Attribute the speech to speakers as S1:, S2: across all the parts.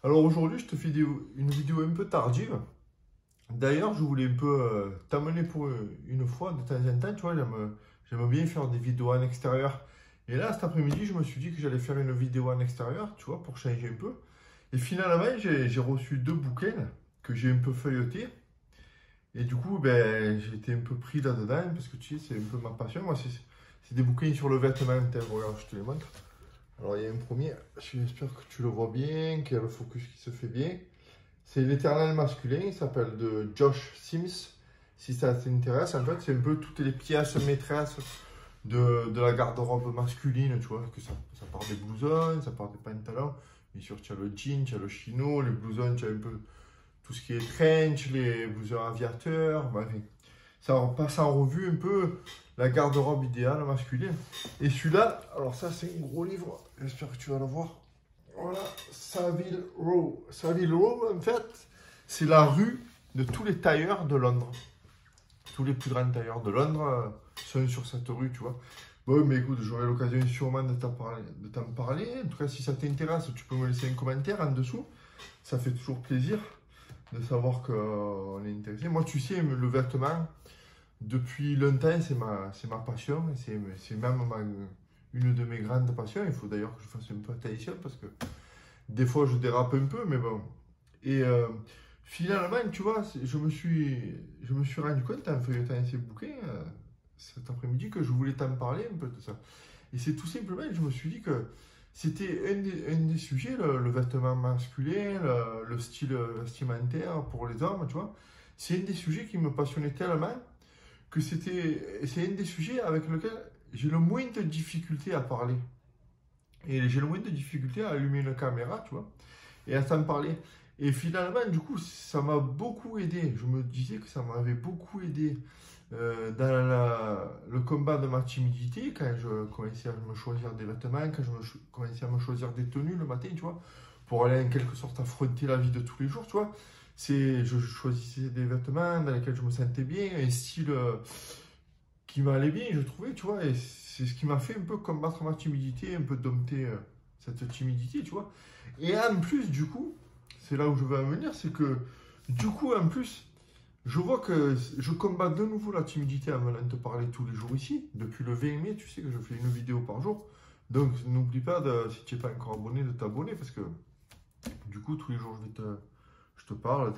S1: Alors aujourd'hui, je te fais une vidéo un peu tardive. D'ailleurs, je voulais un peu t'amener pour une fois, de temps en temps, tu vois, j'aime bien faire des vidéos en extérieur. Et là, cet après-midi, je me suis dit que j'allais faire une vidéo en extérieur, tu vois, pour changer un peu. Et finalement, j'ai reçu deux bouquins que j'ai un peu feuilletés. Et du coup, ben, j'ai été un peu pris là-dedans, parce que tu sais, c'est un peu ma passion. Moi, c'est des bouquins sur le vêtement. Tiens, regarde, je te les montre. Alors, il y a un premier, j'espère que tu le vois bien, qu'il y a le focus qui se fait bien. C'est l'éternel masculin, il s'appelle de Josh Sims. Si ça t'intéresse, en fait, c'est un peu toutes les pièces maîtresses de la garde-robe masculine, tu vois, que ça part des blousons, ça part des pantalons. Bien sûr, tu as le jean, tu as le chino, les blousons, tu as un peu tout ce qui est trench, les blousons aviateurs. Bref, ça passe en revue un peu la garde-robe idéale masculine. Et celui-là, alors ça, c'est un gros livre, j'espère que tu vas le voir. Voilà, Savile Row. Savile Row, en fait, c'est la rue de tous les tailleurs de Londres. Tous les plus grands tailleurs de Londres sont sur cette rue, tu vois. Bon, mais écoute, j'aurai l'occasion sûrement de t'en parler. En tout cas, si ça t'intéresse, tu peux me laisser un commentaire en dessous. Ça fait toujours plaisir de savoir qu'on est intéressé. Moi, tu sais, le vêtement, depuis longtemps, c'est ma passion. C'est même une de mes grandes passions. Il faut d'ailleurs que je fasse un peu attention parce que des fois, je dérape un peu, mais bon. Et finalement, tu vois, je me suis rendu compte en feuilletant ces bouquins cet après-midi que je voulais t'en parler un peu de ça. Et c'est tout simplement, je me suis dit que c'était un des sujets, le vêtement masculin, le style vestimentaire pour les hommes, tu vois. C'est un des sujets qui me passionnait tellement que c'est un des sujets avec lequel j'ai le moins de difficultés à parler. Et j'ai le moins de difficultés à allumer une caméra, tu vois, et à t'en parler. Et finalement, du coup, ça m'a beaucoup aidé. Je me disais que ça m'avait beaucoup aidé dans le combat de ma timidité, quand je commençais à me choisir des vêtements, quand commençais à me choisir des tenues le matin, tu vois, pour aller en quelque sorte affronter la vie de tous les jours, tu vois. Je choisissais des vêtements dans lesquels je me sentais bien, un style qui m'allait bien, je trouvais, tu vois, et c'est ce qui m'a fait un peu combattre ma timidité, un peu dompter cette timidité, tu vois. Et en plus, du coup, c'est là où je veux en venir, c'est que, du coup, en plus, je vois que je combats de nouveau la timidité en venant te parler tous les jours ici. Depuis le 20 mai, tu sais que je fais une vidéo par jour. Donc, n'oublie pas, si tu n'es pas encore abonné, de t'abonner, parce que, du coup, tous les jours, je te parle.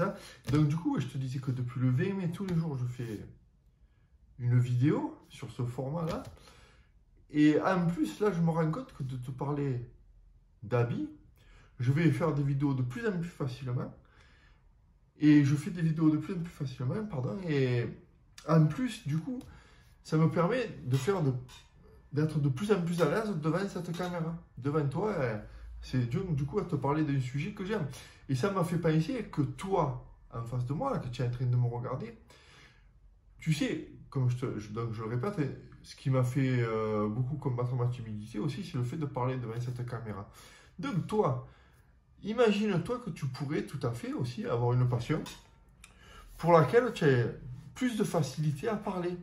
S1: Donc, du coup, je te disais que depuis le 20 mai, tous les jours, je fais une vidéo sur ce format-là. Et en plus, là, je me rends compte que de te parler d'habits, je vais faire des vidéos de plus en plus facilement. Et je fais des vidéos de plus en plus facilement, pardon. Et en plus, du coup, ça me permet d'être de plus en plus à l'aise devant cette caméra. Devant toi, c'est du coup à te parler d'un sujet que j'aime. Et ça m'a fait penser que toi, en face de moi, là, que tu es en train de me regarder, tu sais, comme donc je le répète, ce qui m'a fait beaucoup combattre ma timidité aussi, c'est le fait de parler devant cette caméra. Donc toi, imagine-toi que tu pourrais tout à fait aussi avoir une passion pour laquelle tu as plus de facilité à parler.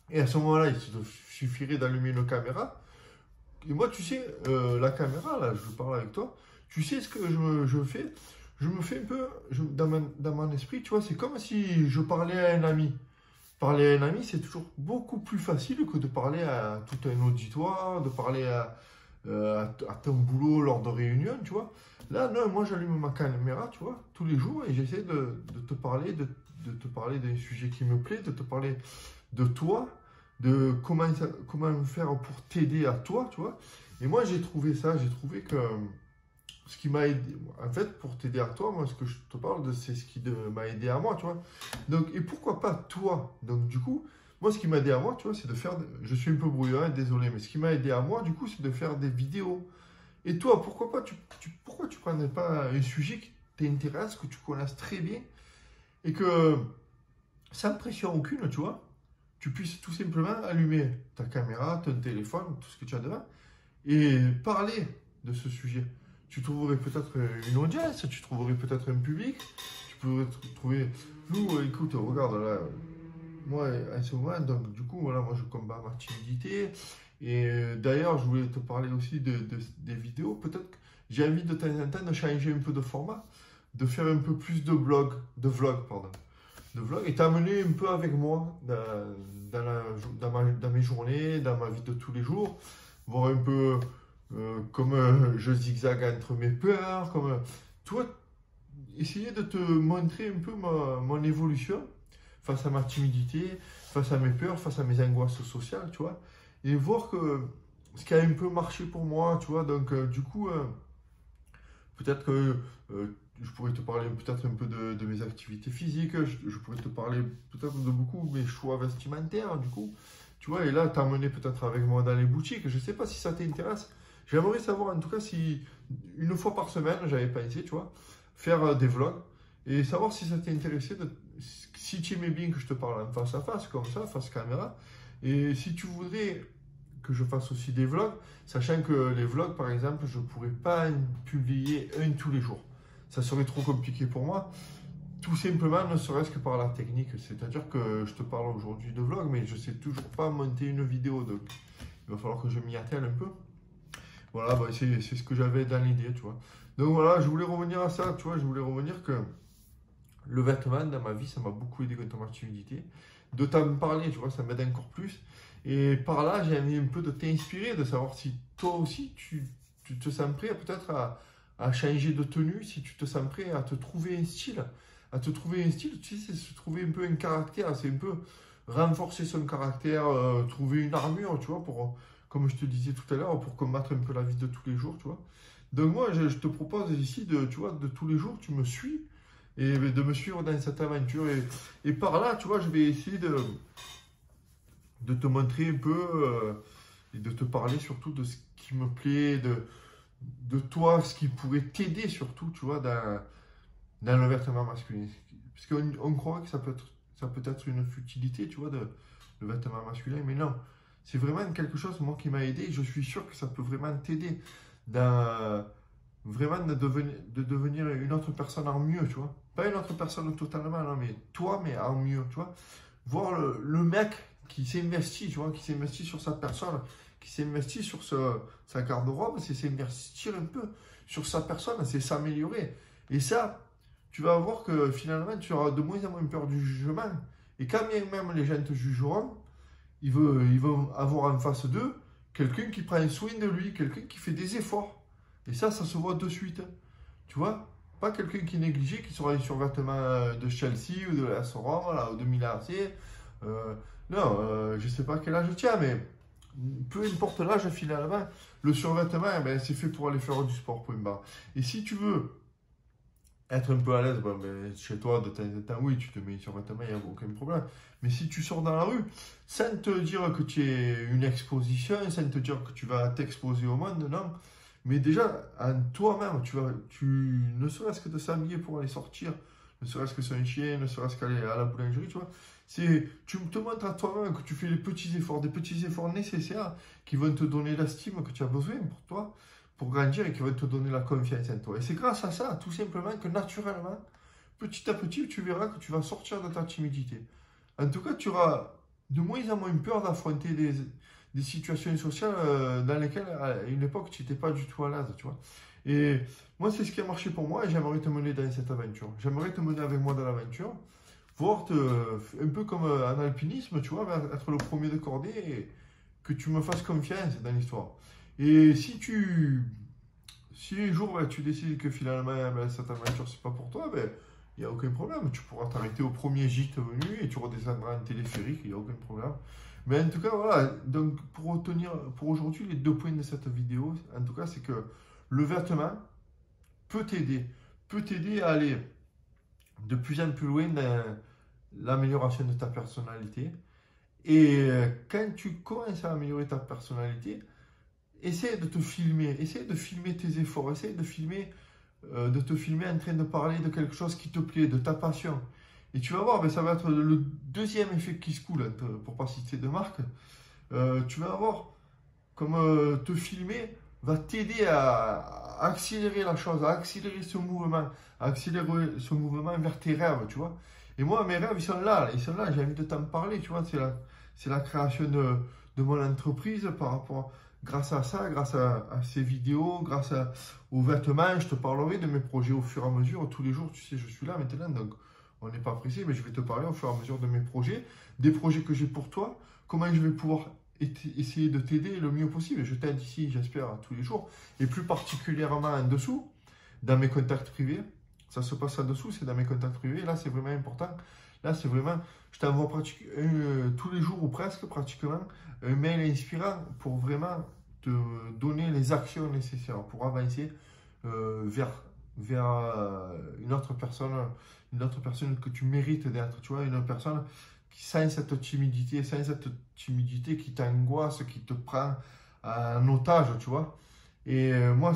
S1: Et à ce moment-là, il te suffirait d'allumer une caméra. Et moi, tu sais, la caméra, là, je parle avec toi, tu sais ce que je fais? Je me fais un peu, dans mon esprit, tu vois, c'est comme si je parlais à un ami. Parler à un ami, c'est toujours beaucoup plus facile que de parler à tout un auditoire, de parler à ton boulot lors de réunions, tu vois. Là, non, moi j'allume ma caméra, tu vois, tous les jours et j'essaie de te parler, de te parler d'un sujet qui me plaît, de te parler de toi, de comment faire pour t'aider à toi, tu vois. Et moi j'ai trouvé ça, j'ai trouvé que ce qui m'a aidé, en fait, pour t'aider à toi, moi, ce que je te parle de, c'est ce qui m'a aidé à moi, tu vois. Donc, et pourquoi pas toi? Donc, du coup, moi, ce qui m'a aidé à moi, tu vois, c'est de faire, je suis un peu brouillon, hein, désolé, mais ce qui m'a aidé à moi, du coup, c'est de faire des vidéos. Et toi, pourquoi pas, pourquoi tu prendrais pas un sujet qui t'intéresse, que tu connaisses très bien, et que, sans pression aucune, tu vois, tu puisses tout simplement allumer ta caméra, ton téléphone, tout ce que tu as devant, et parler de ce sujet. Tu trouverais peut-être une audience, tu trouverais peut-être un public, tu pourrais trouver... Nous, écoute, regarde là, moi en ce moment, donc du coup, voilà, moi je combats ma timidité. Et d'ailleurs, je voulais te parler aussi des vidéos. Peut-être que j'ai envie de temps en temps de changer un peu de format, de faire un peu plus de vlog, pardon. De vlog et t'amener un peu avec moi dans mes journées, dans ma vie de tous les jours, voir un peu comme je zigzague entre mes peurs, comme toi, essayer de te montrer un peu mon évolution face à ma timidité, face à mes peurs, face à mes angoisses sociales, tu vois, et voir que ce qui a un peu marché pour moi, tu vois, donc du coup, peut-être que je pourrais te parler peut-être un peu de mes activités physiques, je pourrais te parler peut-être de beaucoup de mes choix vestimentaires, du coup, tu vois, et là, t'emmener peut-être avec moi dans les boutiques, je ne sais pas si ça t'intéresse, j'aimerais savoir en tout cas si une fois par semaine, j'avais pensé, tu vois, faire des vlogs, et savoir si ça t'intéressait, si tu aimais bien que je te parle en face à face, comme ça, face caméra, et si tu voudrais que je fasse aussi des vlogs, sachant que les vlogs, par exemple, je ne pourrais pas en publier un tous les jours. Ça serait trop compliqué pour moi, tout simplement, ne serait-ce que par la technique. C'est-à-dire que je te parle aujourd'hui de vlog, mais je ne sais toujours pas monter une vidéo, donc il va falloir que je m'y attelle un peu. Voilà, bah, c'est ce que j'avais dans l'idée, tu vois. Donc voilà, je voulais revenir à ça, tu vois, je voulais revenir que le vêtement, dans ma vie, ça m'a beaucoup aidé contre ma timidité. De t'en parler, tu vois, ça m'aide encore plus. Et par là, j'ai envie un peu de t'inspirer, de savoir si toi aussi, tu te sens prêt peut-être à changer de tenue, si tu te sens prêt à te trouver un style. À te trouver un style, tu sais, c'est se trouver un peu un caractère, c'est un peu renforcer son caractère, trouver une armure, tu vois, pour, comme je te disais tout à l'heure, pour combattre un peu la vie de tous les jours, tu vois. Donc moi, je te propose ici, tu vois, de tous les jours, tu me suis et de me suivre dans cette aventure. Et par là, tu vois, je vais essayer de te montrer un peu et de te parler surtout de ce qui me plaît, de toi, ce qui pourrait t'aider surtout, tu vois, dans le vêtement masculin. Parce qu'on croit que ça peut être une futilité, tu vois, le vêtement masculin, mais non. C'est vraiment quelque chose, moi, qui m'a aidé. Et je suis sûr que ça peut vraiment t'aider vraiment de devenir une autre personne en mieux, tu vois. Pas une autre personne totalement, non, mais toi, mais en mieux, tu vois. Voir le mec qui s'investit, tu vois, qui s'investit sur sa personne, qui s'investit sur sa garde-robe, c'est s'investir un peu sur sa personne, c'est s'améliorer. Et ça, tu vas voir que finalement, tu auras de moins en moins peur du jugement. Et quand bien même les gens te jugeront, ils vont avoir en face d'eux quelqu'un qui prend soin de lui, quelqu'un qui fait des efforts. Et ça se voit de suite. Tu vois? Pas quelqu'un qui est négligé, qui sera un survêtement de Chelsea ou de la Soran, voilà, ou de Milan AC. Non, je ne sais pas quel âge tu as, mais peu importe l'âge finalement, le survêtement, eh ben, c'est fait pour aller faire du sport, point barre. Et si tu veux être un peu à l'aise, bon, ben, chez toi, de temps en temps, oui, tu te mets sur vêtement, il n'y a aucun problème. Mais si tu sors dans la rue, sans te dire que tu es une exposition, sans te dire que tu vas t'exposer au monde, non. Mais déjà, en toi-même, ne serait-ce que de s'habiller pour aller sortir, ne serait-ce que c'est un chien, ne serait-ce qu'aller à la boulangerie, tu vois. Tu te montres à toi-même que tu fais des petits efforts nécessaires qui vont te donner l'estime que tu as besoin pour toi, pour grandir et qui vont te donner la confiance en toi. Et c'est grâce à ça, tout simplement, que naturellement, petit à petit, tu verras que tu vas sortir de ta timidité. En tout cas, tu auras de moins en moins peur d'affronter des situations sociales dans lesquelles, à une époque, tu n'étais pas du tout à l'aise, tu vois. Et moi, c'est ce qui a marché pour moi et j'aimerais te mener dans cette aventure. J'aimerais te mener avec moi dans l'aventure, voir un peu comme en alpinisme, tu vois, être le premier de cordée et que tu me fasses confiance dans l'histoire. Et si un jour tu décides que finalement cette aventure c'est pas pour toi, ben, il n'y a aucun problème. Tu pourras t'arrêter au premier gîte venu et tu redescendras en téléphérique, il n'y a aucun problème. Mais en tout cas, voilà. Donc, pour aujourd'hui, les 2 points de cette vidéo, en tout cas, c'est que le vêtement peut t'aider à aller de plus en plus loin dans l'amélioration de ta personnalité. Et quand tu commences à améliorer ta personnalité, essaie de te filmer, essaie de filmer tes efforts, essaie de te filmer en train de parler de quelque chose qui te plaît, de ta passion. Et tu vas voir, ben, ça va être le deuxième effet qui se coule, pour ne pas citer de marque. Tu vas voir comme te filmer va t'aider à accélérer la chose, à accélérer ce mouvement, vers tes rêves, tu vois. Et moi, mes rêves, ils sont là, j'ai envie de t'en parler, tu vois. C'est la création de mon entreprise par rapport, grâce à ça, grâce à ces vidéos, aux vêtements, je te parlerai de mes projets au fur et à mesure. Tous les jours, tu sais, je suis là maintenant, donc on n'est pas pressé, mais je vais te parler au fur et à mesure de mes projets, des projets que j'ai pour toi, comment je vais pouvoir essayer de t'aider le mieux possible. Je t'aide ici, j'espère, tous les jours, et plus particulièrement en dessous, dans mes contacts privés. Ça se passe en dessous, c'est dans mes contacts privés. Là, c'est vraiment important. Là, c'est vraiment, je t'envoie tous les jours ou presque pratiquement un mail inspirant pour vraiment te donner les actions nécessaires pour avancer vers une autre personne que tu mérites d'être, tu vois, une personne qui sans cette timidité qui t'angoisse, qui te prend en otage, tu vois. Et moi,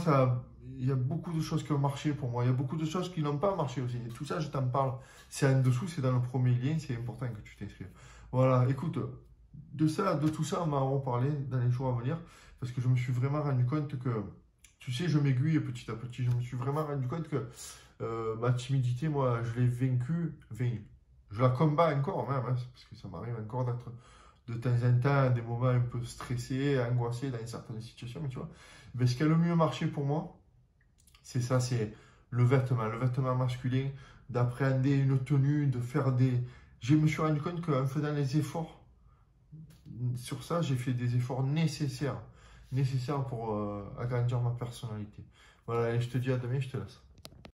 S1: il y a beaucoup de choses qui ont marché pour moi. Il y a beaucoup de choses qui n'ont pas marché aussi. Et tout ça, je t'en parle. C'est en dessous, c'est dans le premier lien. C'est important que tu t'inscrives. Voilà, écoute, de tout ça, on va en reparler dans les jours à venir. Parce que je me suis vraiment rendu compte que, tu sais, je m'aiguille petit à petit. Je me suis vraiment rendu compte que ma timidité, moi, je l'ai vaincue. Je la combats encore même, hein, parce que ça m'arrive encore d'être de temps en temps des moments un peu stressés, angoissés dans certaines situations. Mais tu vois, mais ce qui a le mieux marché pour moi, c'est ça, c'est le vêtement masculin, d'appréhender une tenue, de faire des... Je me suis rendu compte qu'en faisant les efforts sur ça, j'ai fait des efforts nécessaires pour agrandir ma personnalité. Voilà, et je te dis à demain, je te laisse.